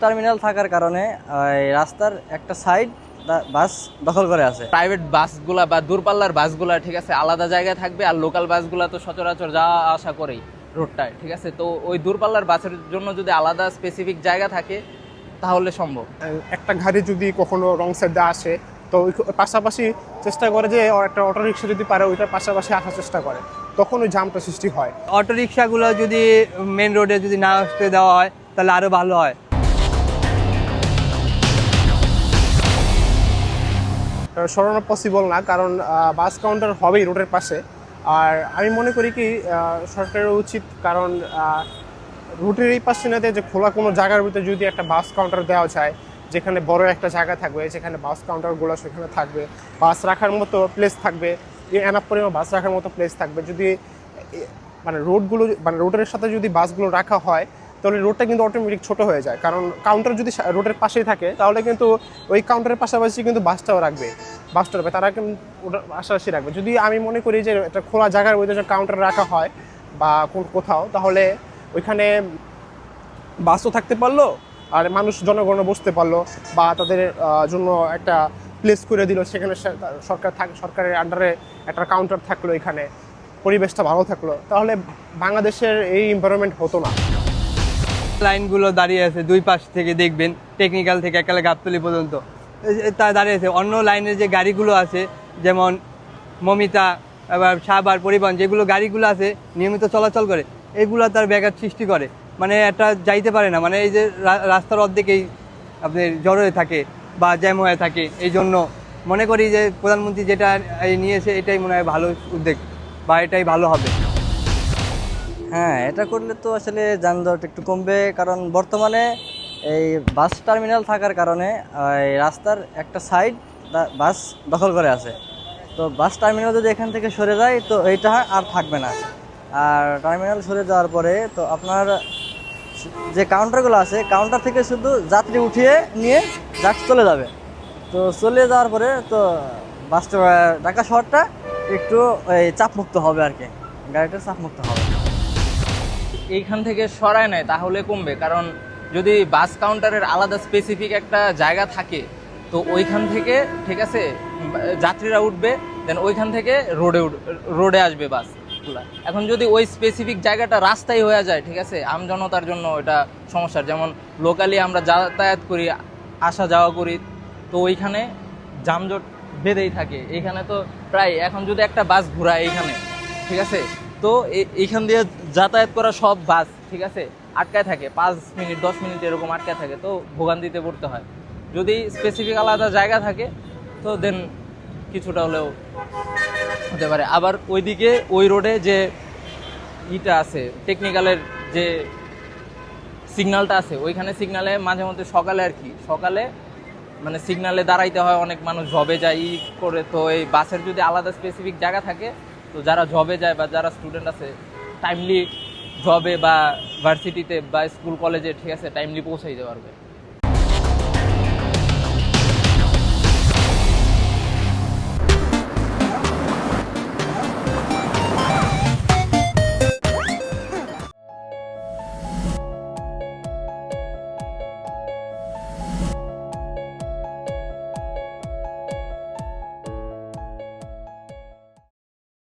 Terminal থাকার কারণে রাস্তার একটা সাইড বাস দখল করে আছে। প্রাইভেট বাসগুলা বা দূরপাল্লার বাসগুলা ঠিক আছে আলাদা জায়গায় থাকবে, আর লোকাল বাসগুলা তো সচরাচর যাওয়া আসা করেই রোডটায়, ঠিক আছে। তো ওই দূরপাল্লার বাসের জন্য যদি আলাদা স্পেসিফিক জায়গা থাকে তাহলে সম্ভব। একটা গাড়ি যদি কখনো রং সাইডে আসে তো ওই পাশাপাশি চেষ্টা করে যে একটা অটো রিক্সা যদি পারে ওইটার পাশাপাশি আসার চেষ্টা করে, তখন ওই জামটা সৃষ্টি হয়। অটো রিক্সাগুলো যদি মেন রোডে যদি না আসতে দেওয়া হয় তাহলে আরো ভালো হয়। সরানো পসিবল না, কারণ বাস কাউন্টার হবেই রোডের পাশে। আর আমি মনে করি কি সরকারের উচিত, কারণ রুটের এই পাশে না যে খোলা কোনো জায়গার ভিতরে যদি একটা বাস কাউন্টার দেওয়া যায়, যেখানে বড় একটা জায়গা থাকবে, যেখানে বাস কাউন্টারগুলো সেখানে থাকবে, বাস রাখার মতো প্লেস থাকবে, এনাফ পরিমাণ বাস রাখার মতো প্লেস থাকবে। যদি মানে রোডগুলো মানে রোডের সাথে যদি বাসগুলো রাখা হয় তাহলে রোডটা কিন্তু অটোমেটিক ছোট হয়ে যায়। কারণ কাউন্টার যদি রোডের পাশেই থাকে তাহলে কিন্তু ওই কাউন্টারের পাশাপাশি কিন্তু বাসটাও রাখবে, তারা কিন্তু ওটার পাশাপাশি রাখবে। যদি আমি মনে করি যে একটা খোলা জায়গার মধ্যে কাউন্টার রাখা হয় বা কোথাও, তাহলে ওইখানে বাসও থাকতে পারলো আর মানুষ জনগণ বসতে পারলো, বা তাদের জন্য একটা প্লেস করে দিল, সেখানে সরকারের আন্ডারে একটা কাউন্টার থাকলো, এখানে পরিবেশটা ভালো থাকলো, তাহলে বাংলাদেশের এই এনভায়রনমেন্ট হতো না। লাইনগুলো দাঁড়িয়ে আছে দুই পাশ থেকে, দেখবেন টেকনিক্যাল থেকে একেবারে গাবতলী পর্যন্ত তা দাঁড়িয়ে আছে। অন্য লাইনের যে গাড়িগুলো আছে, যেমন মমিতা, আবার সাবার পরিবহন, যেগুলো গাড়িগুলো আছে নিয়মিত চলাচল করে, এগুলো তার ব্যাঘাত সৃষ্টি করে, মানে একটা যাইতে পারে না। মানে এই যে রাস্তার অর্ধেকেই আপনার জড়ো হয়ে থাকে বা জ্যাম হয়ে থাকে। এই জন্য মনে করি যে প্রধানমন্ত্রী যেটা নিয়েছে এটাই মনে হয় ভালো উদ্যোগ, বা এটাই ভালো হবে। হ্যাঁ, এটা করলে তো আসলে যানজট একটু কমবে, কারণ বর্তমানে এই বাস টার্মিনাল থাকার কারণে রাস্তার একটা সাইড বাস দখল করে আছে। তো বাস টার্মিনাল যদি এখান থেকে সরে যায় তো এইটা আর থাকবে না। আর টার্মিনাল সরে যাওয়ার পরে তো আপনার যে কাউন্টারগুলো আছে, কাউন্টার থেকে শুধু যাত্রী উঠিয়ে নিয়ে জাস্ট চলে যাবে। তো চলে যাওয়ার পরে তো বাসটা ঢাকা শহরটা একটু চাপমুক্ত হবে আর কি, গাড়িটা চাপমুক্ত হবে। এইখান থেকে সরায় নেয় তাহলে কমবে, কারণ যদি বাস কাউন্টারের আলাদা স্পেসিফিক একটা জায়গা থাকে তো ওইখান থেকে ঠিক আছে যাত্রীরা উঠবে, দেন ওইখান থেকে রোডে আসবে বাসগুলা। এখন যদি ওই স্পেসিফিক জায়গাটা রাস্তাই হয়ে যায়, ঠিক আছে, আমজনতার জন্য এটা সমস্যার। যেমন লোকালি আমরা যাতায়াত করি, আসা যাওয়া করি, তো ওইখানে যানজট বেঁধেই থাকে। এইখানে তো প্রায় এখন যদি একটা বাস ঘোরায় এইখানে, ঠিক আছে, তো এইখান দিয়ে যাতায়াত করা সব বাস ঠিক আছে আটকায় থাকে, 5 মিনিট 10 মিনিট এরকম আটকায় থাকে, তো ভোগান্তিতে পড়তে হয়। যদি স্পেসিফিক আলাদা জায়গা থাকে তো দেন কিছুটা হলেও হতে পারে। আবার ওইদিকে ওই রোডে যে ইটা আছে, টেকনিক্যালের যে সিগন্যালটা আছে, ওইখানে সিগন্যালে মাঝে মধ্যে সকালে আর কি, সকালে মানে সিগন্যালে দাঁড়াইতে হয়, অনেক মানুষ জবে যায় করে। তো এই বাসের যদি আলাদা স্পেসিফিক জায়গা থাকে তো যারা জবে যায় বা যারা স্টুডেন্ট আছে টাইমলি জবে বা ভার্সিটিতে বা স্কুল কলেজে ঠিক আছে টাইমলি পৌঁছাইতে পারবে।